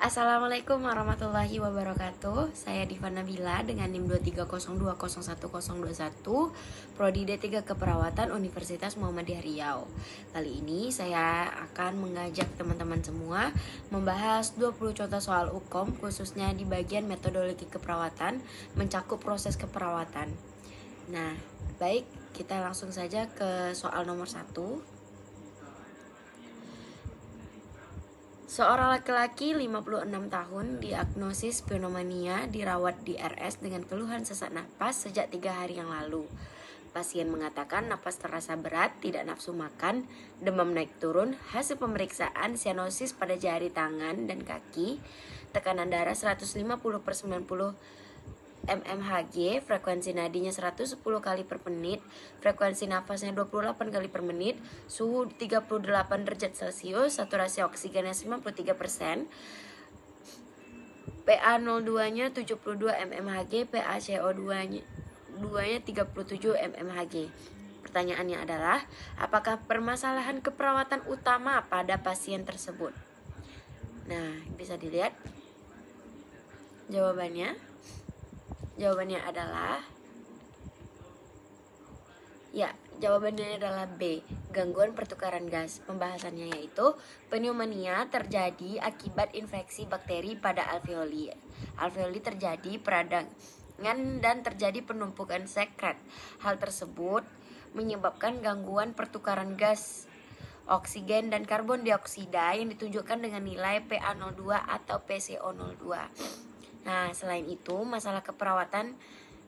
Assalamualaikum warahmatullahi wabarakatuh. Saya Diva Nabila dengan NIM 230201021, Prodi D3 Keperawatan Universitas Muhammadiyah Riau. Kali ini saya akan mengajak teman-teman semua membahas 20 contoh soal UKOM, khususnya di bagian metodologi keperawatan, mencakup proses keperawatan. Nah, baik, kita langsung saja ke soal nomor 1. Seorang laki-laki 56 tahun diagnosis pneumonia dirawat di RS dengan keluhan sesak napas sejak 3 hari yang lalu. Pasien mengatakan napas terasa berat, tidak nafsu makan, demam naik turun, hasil pemeriksaan sianosis pada jari tangan dan kaki, tekanan darah 150/90 mmHg, frekuensi nadinya 110 kali per menit, frekuensi nafasnya 28 kali per menit, suhu 38 derajat Celcius, saturasi oksigennya 93%, PaO2-nya 72 mmHg, PaCO2-nya 37 mmHg. Pertanyaannya adalah, apakah permasalahan keperawatan utama pada pasien tersebut? Nah, bisa dilihat jawabannya. Jawabannya adalah jawabannya adalah B, gangguan pertukaran gas. Pembahasannya yaitu pneumonia terjadi akibat infeksi bakteri pada alveoli. Alveoli terjadi peradangan dan terjadi penumpukan sekret. Hal tersebut menyebabkan gangguan pertukaran gas oksigen dan karbon dioksida yang ditunjukkan dengan nilai PaO2 atau PCO02. Nah, selain itu, masalah keperawatan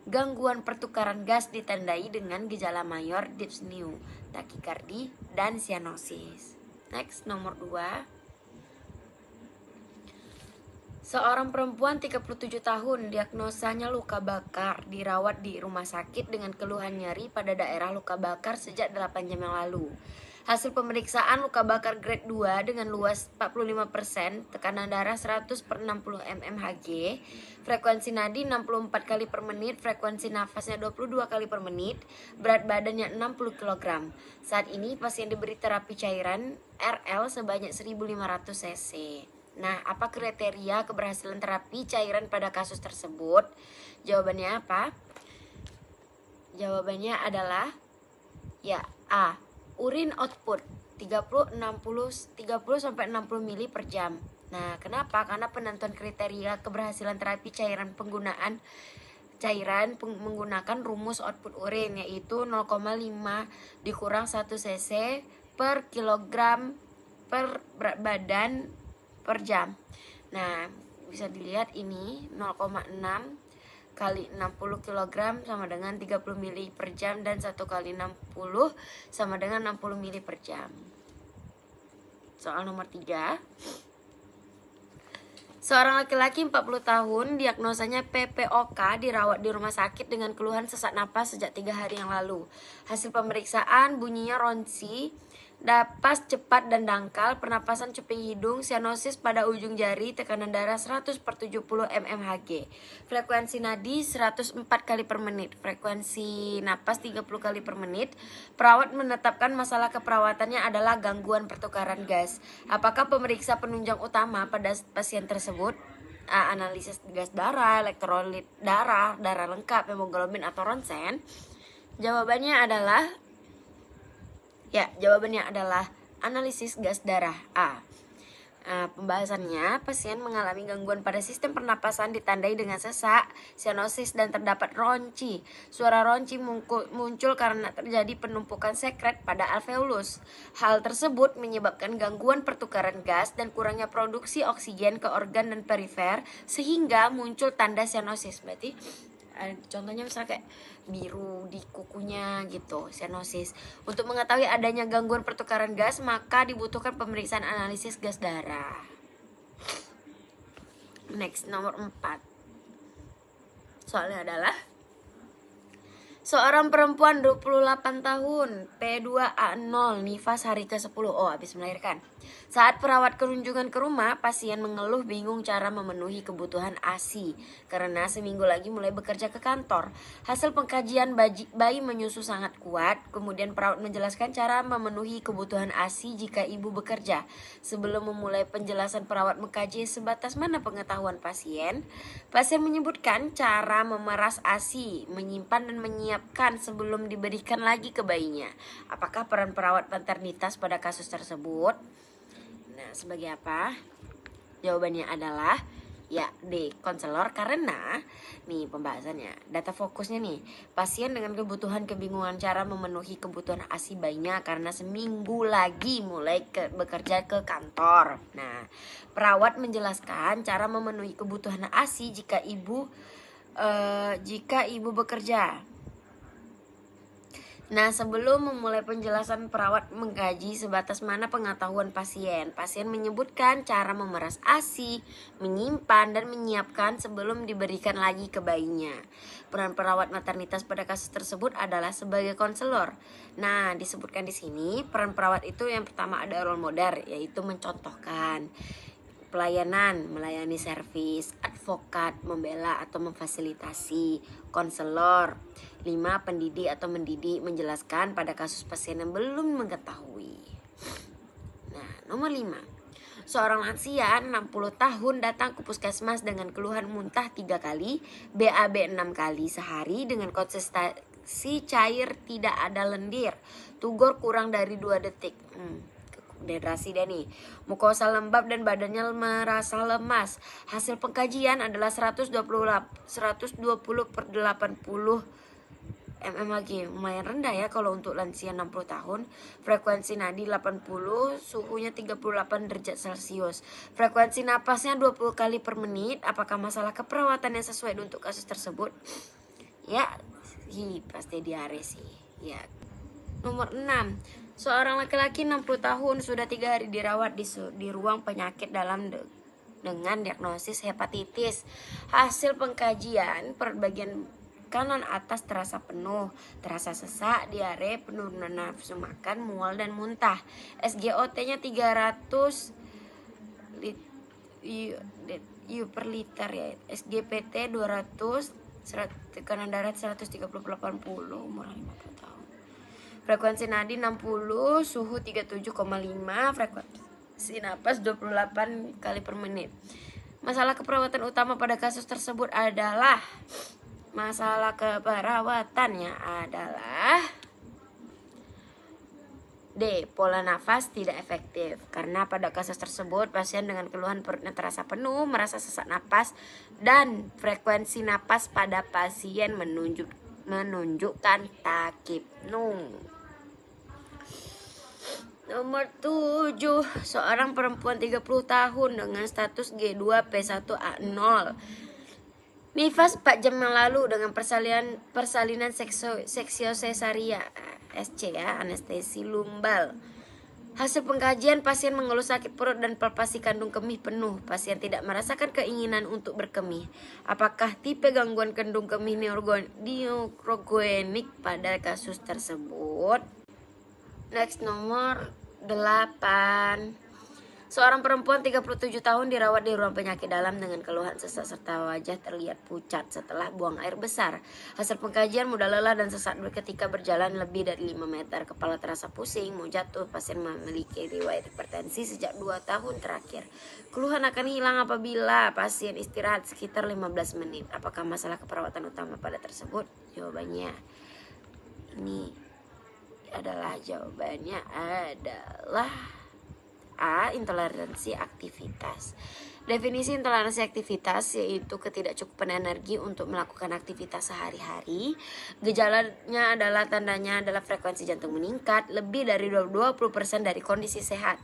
gangguan pertukaran gas ditandai dengan gejala mayor dyspnea, takikardi, dan sianosis. Next, nomor 2. Seorang perempuan 37 tahun diagnosanya luka bakar dirawat di rumah sakit dengan keluhan nyeri pada daerah luka bakar sejak 8 jam yang lalu. Hasil pemeriksaan luka bakar grade 2 dengan luas 45%, tekanan darah 100/60 mmHg, frekuensi nadi 64 kali per menit, frekuensi nafasnya 22 kali per menit, berat badannya 60 kg. Saat ini pasien diberi terapi cairan RL sebanyak 1500 cc. Nah, apa kriteria keberhasilan terapi cairan pada kasus tersebut? Jawabannya apa? Jawabannya adalah A. Urin output 30-60 mili per jam. Nah, kenapa? Karena penentuan kriteria keberhasilan terapi cairan menggunakan rumus output urin, yaitu 0,5 dikurang 1 cc per kilogram per berat badan per jam. Nah, bisa dilihat ini 0,6 kali 60 kg sama dengan 30 mili per jam, dan 1 kali 60 sama dengan 60 mili per jam. Soal nomor 3. Seorang laki-laki 40 tahun diagnosanya PPOK dirawat di rumah sakit dengan keluhan sesak napas sejak 3 hari yang lalu. Hasil pemeriksaan bunyinya ronsi, napas cepat dan dangkal, pernapasan cuping hidung, sianosis pada ujung jari, tekanan darah 100/70 mmHg, frekuensi nadi 104 kali per menit, frekuensi napas 30 kali per menit. Perawat menetapkan masalah keperawatannya adalah gangguan pertukaran gas. Apakah pemeriksa penunjang utama pada pasien tersebut? A. Analisis gas darah, elektrolit darah, darah lengkap, hemoglobin atau ronsen. Jawabannya adalah analisis gas darah A. Pembahasannya, pasien mengalami gangguan pada sistem pernapasan ditandai dengan sesak, sianosis, dan terdapat ronci. Suara ronci muncul karena terjadi penumpukan sekret pada alveolus. Hal tersebut menyebabkan gangguan pertukaran gas dan kurangnya produksi oksigen ke organ dan perifer, sehingga muncul tanda sianosis. Berarti contohnya misalnya kayak biru di kukunya gitu, sianosis. Untuk mengetahui adanya gangguan pertukaran gas, maka dibutuhkan pemeriksaan analisis gas darah. Next, nomor 4. Soalnya adalah Seorang perempuan 28 tahun, P2A0, nifas hari ke-10, habis melahirkan. Saat perawat kunjungan ke rumah, pasien mengeluh bingung cara memenuhi kebutuhan ASI karena seminggu lagi mulai bekerja ke kantor. Hasil pengkajian bayi menyusu sangat kuat, kemudian perawat menjelaskan cara memenuhi kebutuhan ASI jika ibu bekerja. Sebelum memulai penjelasan, perawat mengkaji sebatas mana pengetahuan pasien. Pasien menyebutkan cara memeras ASI, menyimpan dan menyiapkan sebelum diberikan lagi ke bayinya. Apakah peran perawat maternitas pada kasus tersebut? Nah, sebagai apa? Jawabannya adalah ya D, konselor, karena nih pembahasannya, data fokusnya nih, pasien dengan kebutuhan kebingungan cara memenuhi kebutuhan ASI bayinya karena seminggu lagi mulai bekerja ke kantor. Nah, perawat menjelaskan cara memenuhi kebutuhan ASI jika ibu bekerja. Nah, sebelum memulai penjelasan, perawat mengkaji sebatas mana pengetahuan pasien. Pasien menyebutkan cara memeras ASI, menyimpan dan menyiapkan sebelum diberikan lagi ke bayinya. Peran perawat maternitas pada kasus tersebut adalah sebagai konselor. Nah, disebutkan di sini peran perawat itu yang pertama ada role model, yaitu mencontohkan pelayanan, melayani servis, advokat, membela atau memfasilitasi, konselor. 5. Pendidik atau mendidik, menjelaskan pada kasus pasien yang belum mengetahui. Nah, nomor 5. Seorang lansia 60 tahun datang ke puskesmas dengan keluhan muntah 3 kali, BAB 6 kali sehari dengan konsistensi cair tidak ada lendir, tugor kurang dari 2 detik. Dehidrasi deh nih. Mukosa lembab dan badannya merasa lemas. Hasil pengkajian adalah 120 per 80 mm lagi. Lumayan rendah ya kalau untuk lansia 60 tahun. Frekuensi nadi 80, suhunya 38 derajat Celcius. Frekuensi napasnya 20 kali per menit. Apakah masalah keperawatan yang sesuai untuk kasus tersebut? Ya, pasti diare sih. Ya. Nomor 6. Seorang laki-laki 60 tahun sudah 3 hari dirawat di ruang penyakit dalam dengan diagnosis hepatitis. Hasil pengkajian, perut bagian kanan atas terasa penuh, terasa sesak, diare, penurunan nafsu makan, mual dan muntah. SGOT-nya 300 U per liter ya. SGPT 200, tekanan darah 130/80, umur 50 tahun. Frekuensi nadi 60, suhu 37,5, frekuensi napas 28 kali per menit. Masalah keperawatan utama pada kasus tersebut adalah D. Pola nafas tidak efektif. Karena pada kasus tersebut pasien dengan keluhan perutnya terasa penuh, merasa sesak napas, dan frekuensi napas pada pasien menunjukkan takipnung. Nomor 7. Seorang perempuan 30 tahun dengan status G2P1A0. Nifas 4 jam yang lalu dengan persalinan seksio cesaria, SC ya, anestesi lumbal. Hasil pengkajian, pasien mengeluh sakit perut dan palpasi kandung kemih penuh. Pasien tidak merasakan keinginan untuk berkemih. Apakah tipe gangguan kandung kemih neurogenic pada kasus tersebut? Next, nomor 8. Seorang perempuan 37 tahun dirawat di ruang penyakit dalam dengan keluhan sesak serta wajah terlihat pucat setelah buang air besar. Hasil pengkajian, mudah lelah dan sesak ketika berjalan lebih dari 5 meter. Kepala terasa pusing, mau jatuh. Pasien memiliki riwayat hipertensi sejak 2 tahun terakhir. Keluhan akan hilang apabila pasien istirahat sekitar 15 menit. Apakah masalah keperawatan utama pada tersebut? Jawabannya jawabannya adalah A. Intoleransi aktivitas. Definisi intoleransi aktivitas yaitu ketidakcukupan energi untuk melakukan aktivitas sehari-hari. Gejalanya adalah tandanya adalah frekuensi jantung meningkat lebih dari 20% dari kondisi sehat.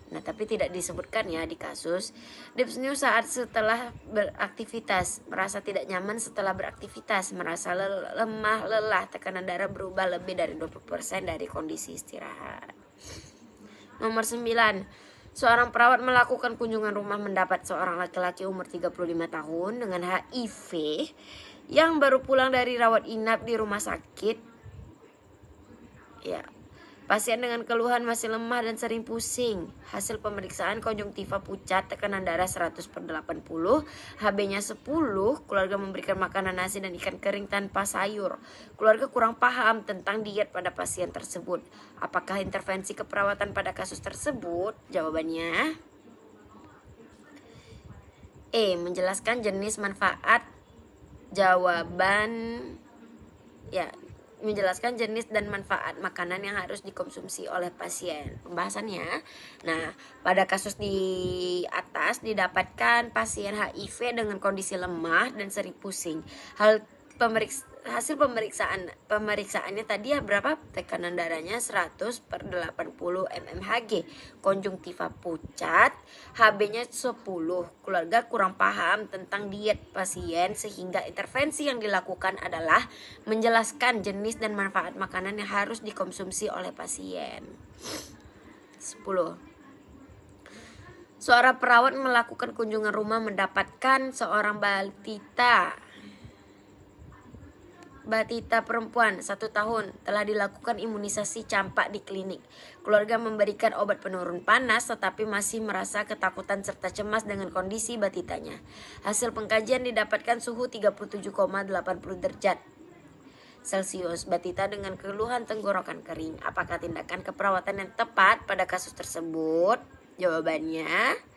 Nah, tapi tidak disebutkan ya di kasus. Dyspnea saat setelah beraktivitas, merasa tidak nyaman setelah beraktivitas, merasa lemah, lelah, tekanan darah berubah lebih dari 20% dari kondisi istirahat. Nomor 9. Seorang perawat melakukan kunjungan rumah mendapat seorang laki-laki umur 35 tahun dengan HIV yang baru pulang dari rawat inap di rumah sakit. Ya, pasien dengan keluhan masih lemah dan sering pusing. Hasil pemeriksaan konjungtiva pucat, tekanan darah 100/80, HB-nya 10, keluarga memberikan makanan nasi dan ikan kering tanpa sayur. Keluarga kurang paham tentang diet pada pasien tersebut. Apakah intervensi keperawatan pada kasus tersebut? Jawabannya E. Menjelaskan jenis manfaat. Menjelaskan jenis dan manfaat makanan yang harus dikonsumsi oleh pasien. Pembahasannya, nah pada kasus di atas didapatkan pasien HIV dengan kondisi lemah dan sering pusing. Hasil pemeriksaannya tadi ya berapa? Tekanan darahnya 100/80 mmHg, konjungtiva pucat, HB-nya 10. Keluarga kurang paham tentang diet pasien sehingga intervensi yang dilakukan adalah menjelaskan jenis dan manfaat makanan yang harus dikonsumsi oleh pasien. 10. Seorang perawat melakukan kunjungan rumah mendapatkan seorang Batita perempuan 1 tahun telah dilakukan imunisasi campak di klinik. Keluarga memberikan obat penurun panas tetapi masih merasa ketakutan serta cemas dengan kondisi batitanya. Hasil pengkajian didapatkan suhu 37,80 derajat Celcius. Batita dengan keluhan tenggorokan kering. Apakah tindakan keperawatan yang tepat pada kasus tersebut? Jawabannya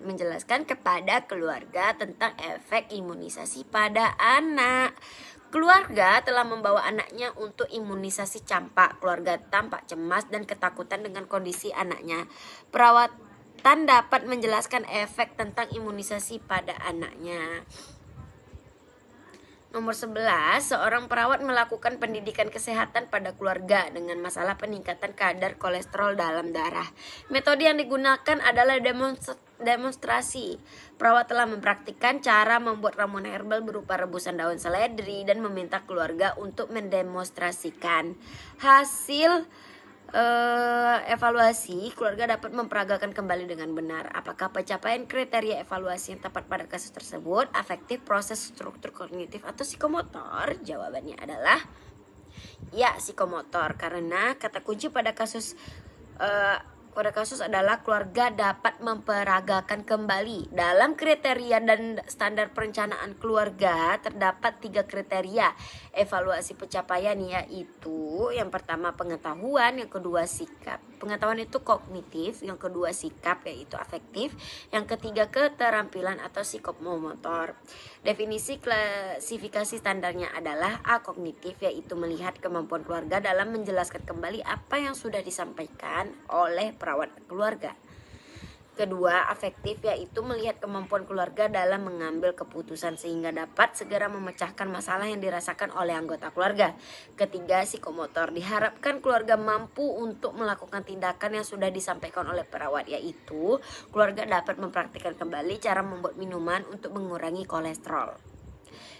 menjelaskan kepada keluarga tentang efek imunisasi pada anak. Keluarga telah membawa anaknya untuk imunisasi campak. Keluarga tampak cemas dan ketakutan dengan kondisi anaknya. Perawatan dapat menjelaskan efek tentang imunisasi pada anaknya. Nomor 11, seorang perawat melakukan pendidikan kesehatan pada keluarga dengan masalah peningkatan kadar kolesterol dalam darah. Metode yang digunakan adalah demonstrasi. Perawat telah mempraktikkan cara membuat ramuan herbal berupa rebusan daun seledri dan meminta keluarga untuk mendemonstrasikan. Hasil evaluasi, keluarga dapat memperagakan kembali dengan benar. Apakah pencapaian kriteria evaluasi yang tepat pada kasus tersebut afektif, proses, struktur kognitif, atau psikomotor? Jawabannya adalah ya, psikomotor, karena kata kunci pada kasus adalah keluarga dapat memperagakan kembali. Dalam kriteria dan standar perencanaan keluarga terdapat 3 kriteria evaluasi pencapaian, yaitu yang pertama pengetahuan, yang kedua sikap. Pengetahuan itu kognitif, yang kedua sikap yaitu afektif, yang ketiga keterampilan atau psikomotor. Definisi klasifikasi standarnya adalah A. Kognitif, yaitu melihat kemampuan keluarga dalam menjelaskan kembali apa yang sudah disampaikan oleh perawat keluarga. Kedua, afektif, yaitu melihat kemampuan keluarga dalam mengambil keputusan sehingga dapat segera memecahkan masalah yang dirasakan oleh anggota keluarga. Ketiga, psikomotor, diharapkan keluarga mampu untuk melakukan tindakan yang sudah disampaikan oleh perawat, yaitu keluarga dapat mempraktikkan kembali cara membuat minuman untuk mengurangi kolesterol.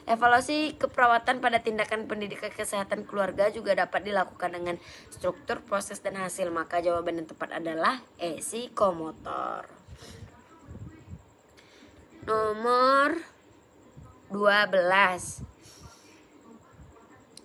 Evaluasi keperawatan pada tindakan pendidikan kesehatan keluarga juga dapat dilakukan dengan struktur, proses, dan hasil. Maka jawaban yang tepat adalah E. Psikomotor. Nomor 12.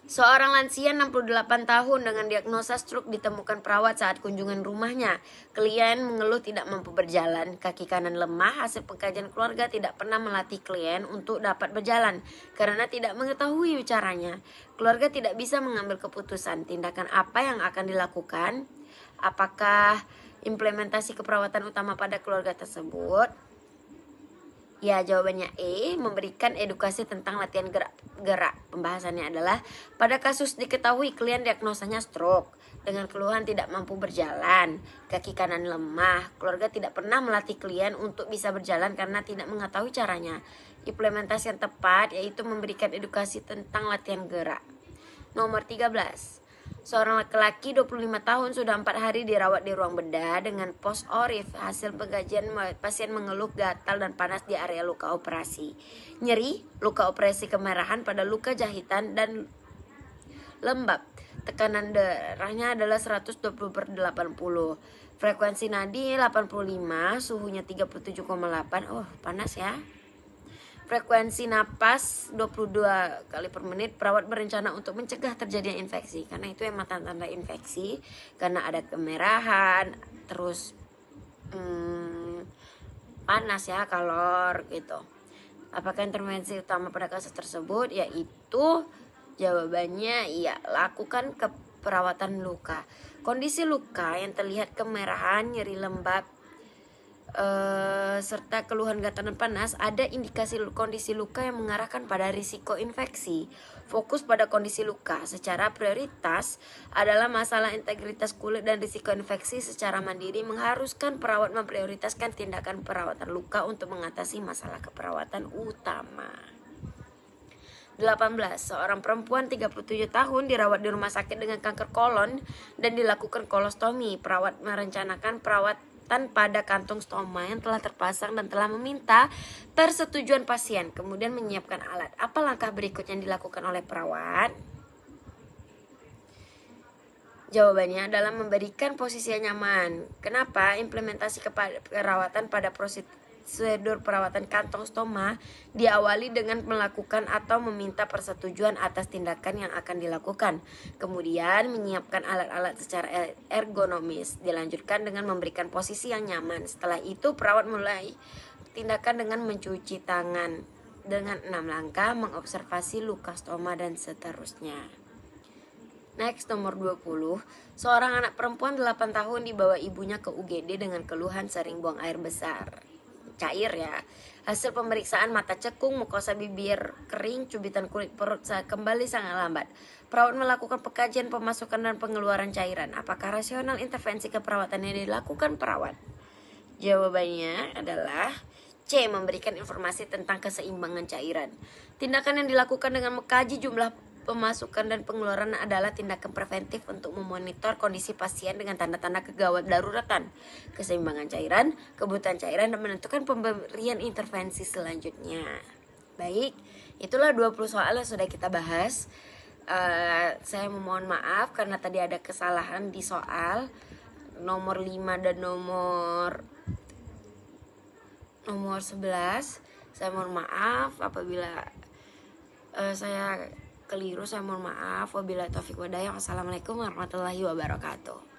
Seorang lansia 68 tahun dengan diagnosa stroke ditemukan perawat saat kunjungan rumahnya. Klien mengeluh tidak mampu berjalan, kaki kanan lemah. Hasil pengkajian keluarga tidak pernah melatih klien untuk dapat berjalan karena tidak mengetahui caranya. Keluarga tidak bisa mengambil keputusan tindakan apa yang akan dilakukan. Apakah implementasi keperawatan utama pada keluarga tersebut? Ya, jawabannya E. Memberikan edukasi tentang latihan gerak. Pembahasannya adalah pada kasus diketahui klien diagnosanya stroke dengan keluhan tidak mampu berjalan, kaki kanan lemah. Keluarga tidak pernah melatih klien untuk bisa berjalan karena tidak mengetahui caranya. Implementasi yang tepat yaitu memberikan edukasi tentang latihan gerak. Nomor 13. Seorang laki-laki 25 tahun sudah 4 hari dirawat di ruang bedah dengan post-orif. Hasil pengkajian, pasien mengeluh gatal dan panas di area luka operasi, nyeri, luka operasi kemerahan pada luka jahitan dan lembab. Tekanan darahnya adalah 120/80. Frekuensi nadi 85, suhunya 37,8. Oh, panas ya. Frekuensi napas 22 kali per menit. Perawat berencana untuk mencegah terjadinya infeksi, karena itu emang tanda-tanda infeksi, karena ada kemerahan, terus panas ya, kalor gitu. Apakah intervensi utama pada kasus tersebut? Yaitu jawabannya iya, lakukan perawatan luka. Kondisi luka yang terlihat kemerahan, nyeri lembab, serta keluhan gatal dan panas, ada indikasi kondisi luka yang mengarahkan pada risiko infeksi. Fokus pada kondisi luka secara prioritas adalah masalah integritas kulit dan risiko infeksi secara mandiri, mengharuskan perawat memprioritaskan tindakan perawatan luka untuk mengatasi masalah keperawatan utama. 18. Seorang perempuan 37 tahun dirawat di rumah sakit dengan kanker kolon dan dilakukan kolostomi. Perawat merencanakan perawatan pada kantung stoma yang telah terpasang dan telah meminta persetujuan pasien, kemudian menyiapkan alat. Apa langkah berikut yang dilakukan oleh perawat? Jawabannya adalah memberikan posisi yang nyaman. Kenapa? Implementasi perawatan pada prosedur perawatan kantong stoma diawali dengan melakukan atau meminta persetujuan atas tindakan yang akan dilakukan. Kemudian menyiapkan alat-alat secara ergonomis. Dilanjutkan dengan memberikan posisi yang nyaman. Setelah itu perawat mulai tindakan dengan mencuci tangan dengan 6 langkah, mengobservasi luka stoma dan seterusnya. Next, nomor 20. Seorang anak perempuan 8 tahun dibawa ibunya ke UGD dengan keluhan sering buang air besar. Cair ya. Hasil pemeriksaan mata cekung, mukosa bibir kering, cubitan kulit perut kembali sangat lambat. Perawat melakukan pengkajian pemasukan dan pengeluaran cairan. Apakah rasional intervensi keperawatan yang dilakukan perawat? Jawabannya adalah C. Memberikan informasi tentang keseimbangan cairan. Tindakan yang dilakukan dengan mengkaji jumlah pemasukan dan pengeluaran adalah tindakan preventif untuk memonitor kondisi pasien dengan tanda-tanda kegawat daruratan, keseimbangan cairan, kebutuhan cairan, dan menentukan pemberian intervensi selanjutnya. Baik, itulah 20 soal yang sudah kita bahas. Saya memohon maaf karena tadi ada kesalahan di soal nomor 5 dan nomor 11. Saya mohon maaf apabila saya keliru, saya mohon maaf. Wabillahi taufiq wa hidayah. Wassalamualaikum warahmatullahi wabarakatuh.